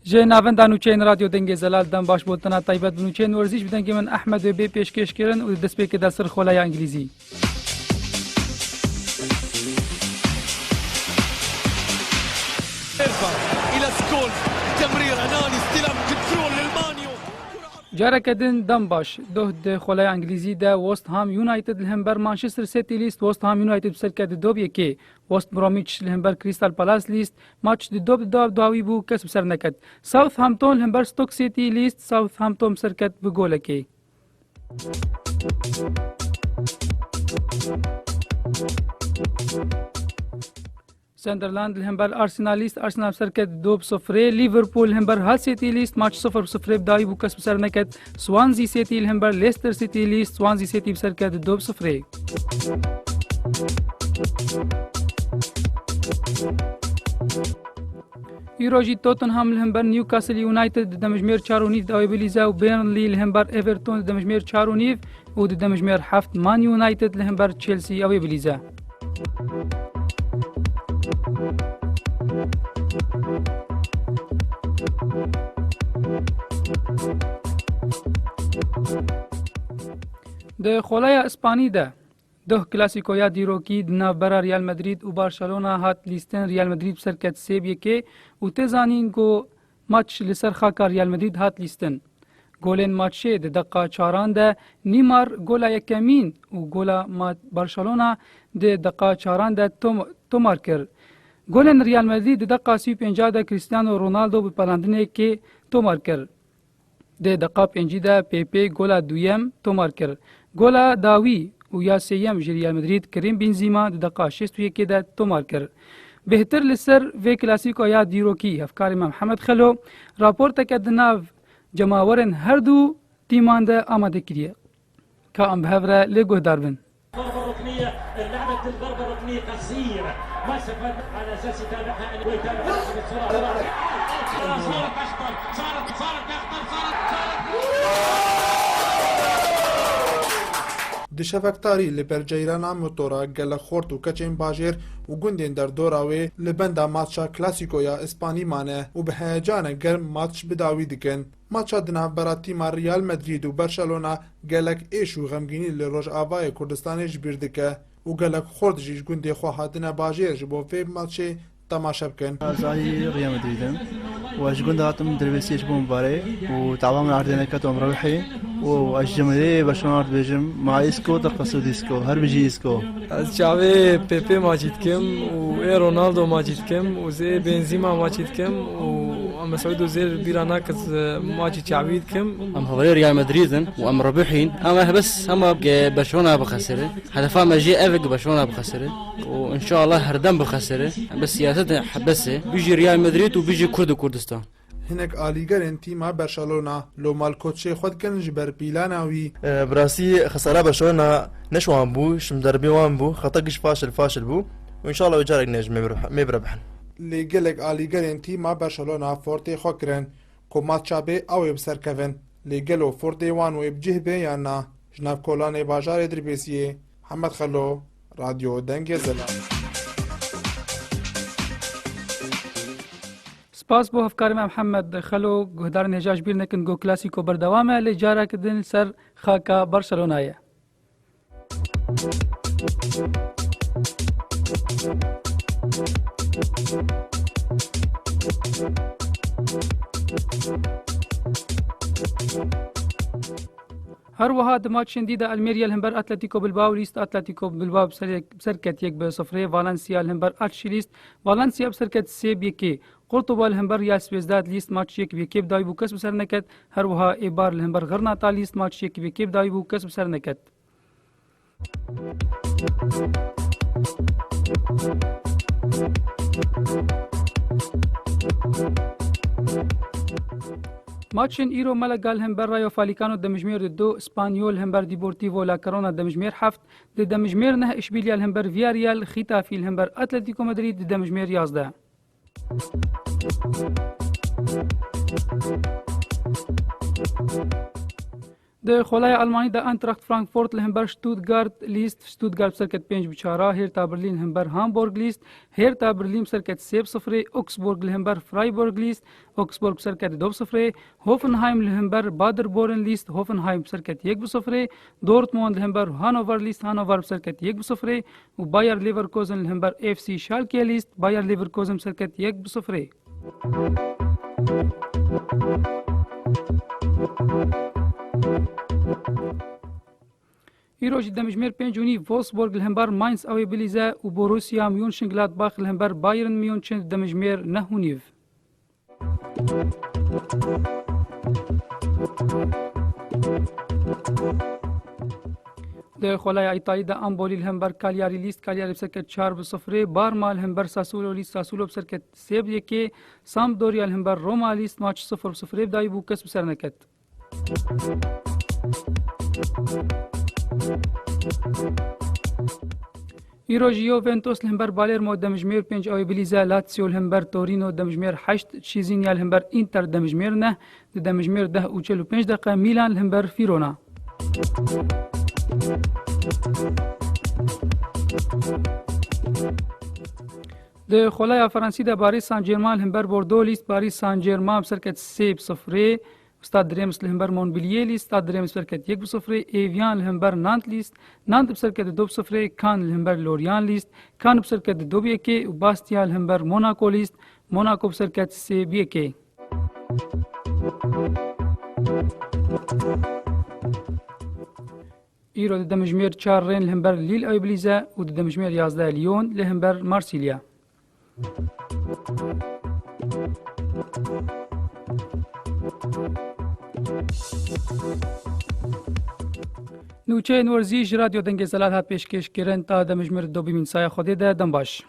جه ناوند نوچین رادیو دنگ زلال دم باش بولتنا طیبت بنوچین ورزش بدن من احمد بی پیشکش کردن و دست پیک دستر خولای انگلیزی. الى سكول تمرير اناني استلام كنترول للمانيو جارا کدن دم باش ده خولای انگلیزی ده وست هام یونایتد لهمبر مانچستر سیتی لیست وست هام یونایتد بسر کد دوب یکی وست برومیچ لهمبر کریستال پالاس لیست ماتش ده دوب داوی بو کس بسر نکد ساوث هامپتون لهمبر ستوک سیتی لیست ساوث هامپتون بسر کد بگول کی سندرلاند لهمبر آرسنال لیست آرسنال بسر کد 2-0 لیورپول لهمبر هال سیتی لیست ماتش 0-0 بداوی بو کس بسر نکد سوانزی سیتی لهمبر لیستر سیتی لیست سوانزی سیتی بسر کد 2-0 ایروجی توتنهام لهمبر نیوکاسل یونایتد دمجمیر 4.5 داوی بلیزا و بيرنلي لهمبر ايفرتون دمجمیر 4.5 و دمجمیر 7 مان یونایتد لهمبر تشيلسي اوی بلیزا ده خولای اسپانی ده کلاسیکو یا دیروکی دنا برا ریال مدرید و بارسلونا هات لیستن ریال مدرید بسر کت سیب یکی و تزانین گو ماتش لسر خاکا ریال مدرید هات لیستن گولین ماتشه ده دقا چاران ده نیمار گولا یکمین و گولا بارسلونا ده دقا چاران ده تومار کر گولین ریال مدرید ده دقا 35 ده کریستیانو رونالدو بپلاندنه که تومار کر ده دقا 5 ده پیپی گولا دویم تومار کر گولا داوی و یا سیم ریال مدرید کریم بنزیما دقیقه 61 ده تومار کرد. بهتر لسر و کلاسیکو یا دیروکی افکار محمد خلو راپورت کدناو جماورن هر دو تیمان ده آماده کریه که ام بهوره لگوه داربن. ضربة ركنية لعبة الضربة الركنية قصيرة مسافة على أساس يتابعها ويتابعها بسرعة صارت أخطر صارت دشفکتاری لبر جیرانا موتورا گل خورد و کچین باجر و گندین در دوراوی لبندا ماتشا کلاسیکو یا اسپانی مانه و به هیجان گرم ماتش بداوی دکن. ماتشا دنا براتی ما ریال مدرید و برشلونا گلک ایش و غمگینی لروج آوای کردستان جبیر دکه و گلک خورد جیش گندی خواه دنا باجر جبو فی ماتش تماشا بکن. زاهي ريال مدريد واش قلنا هاتم دربيسي يجبون مباري وتعبان من عردنا كاتهم روحي والجمهورية برشلونة بيجم مع إسكو تقصد إسكو هر بيجي إسكو. از جاوی پیپی ماجید کم و ای رونالدو ماجید کم و زی بنزیما ماجید کم و ام سعود زير بيرانا كز ماجي تعويد كم ام هو ريال مدريد وام ربحين اما بس هم برشلونه بخسره هدفها ما جي افق برشلونه بخسره وان شاء الله هردم بخسره بس سياسه حبسه بيجي ريال مدريد وبيجي كردستان هناك آلیگرین تیما برشلونه لو مالکوتشی خود کنج بر پیلاناوی براسي خسارة برشلونة نشوان بو شمدربي وان بو خطقش فاشل بو وان شاء الله وجارك نجم ما بربحن لیگلک آلیگرین تیما برشلونه فورتی خو کرن کو ماتچا به او بسر کون لیگلو فورتی وان و بجه به یا نه جناب کولان بازار دربیسی محمد خلو رادیو دنگ زلال. سپاس بو افکار محمد خلو گهدار نجاش بیر نکن گو کلاسیکو بردوامه لجارا کدن سر خاکا برشلونایه. هر وها دماتشن دیده الميريا الهمبر اتلتيكو بالباو لیست اتلتيكو بالباو بسرکت 1-0 فالنسيا الهمبر اتشي لیست فالنسيا بسرکت 3-1 قرطبة الهمبر يا سويزداد لیست ماتش 1-1 بداوی بو کسب سر نکد هر وها ایبار الهمبر غرناطه لیست ماتش 1-1 بداوی بو کسب سر نکد. ماتشن ایرو ملگال همبر رایو فالیکانو دمجمیر 2 اسپانیول همبر دیپورتیوو لا کرونا دمجمیر 7 دمجمیر 9 اشبیلیا همبر ویاریال خیتافی همبر اتلتیکو مدرید دمجمیر 11. د خولای آلمانی د انتراخت فرانکفورت لهمبر شتوتگارت لیست شتوتگارت بسرکت 5-4 هرتا برلین همبر هامبورگ لیست هرتا برلین بسرکت 3-0 اوکسبورگ لهمبر فرایبورگ لیست اوکسبورگ بسرکت 2-0 هوفنهایم لهمبر بادربورن لیست هوفنهایم بسرکت 1-0 دورتموند لهمبر هانوور لیست هانوور بسرکت 1-0 و بایر لیورکوزن لهمبر اف سی شالکه لیست بایر لیورکوزن بسرکت 1-0. ایروج دمجمیر 5 وولسبورگ لهمبر ماینز اوی بلیزه و بوروسیا میونشنگلادباخ لهمبر بایرن میونچن دمجمیر 9. د خولای ایتالی د امبولی لهمبر کالیاری لیست کالیاری بسرکت 4-0 بارما لهمبر ساسولو لیست ساسولو بسرکت 3-1 سامدوریا لهمبر روما لیست ماچ 0-0 بدای بو کسب سرنکت. ایروج یوونتوس لهمبر بالرمو دمجمیر 5 اوی بلیزه لاتسیو لهمبر تورینو دمجمیر 8 چیزینیا لهمبر اینتر دمجمیر 9 دمجمیر 10 و 45 دقیقه میلان لهمبر فیرونا. د خولای فرانسی د پاریس سان ژرمن لهمبر بوردو لیست پاریس سان ژرمن بسرکت 3-0 استاد ريمس لهمبر مونبلييه لیست استاد ريمس بسرکت 1-0 ایویان لهمبر نانت لیست نانت بسرکت 2-0 کان لهمبر لوریان لیست کان بسرکت 2-1 و باستیا لهمبر موناکو لیست موناکو بسرکت 3-1. ایرو د دمجمیر 4 رین لهمبر لیل اوی بلیزه و د دمجمیر 11 لیون لهمبر مارسیلیا. نوچه نورزی رادیو دنگ زلال هات پیشکش کرن تا دمجمیر 2 سایه خوده ده دنباش.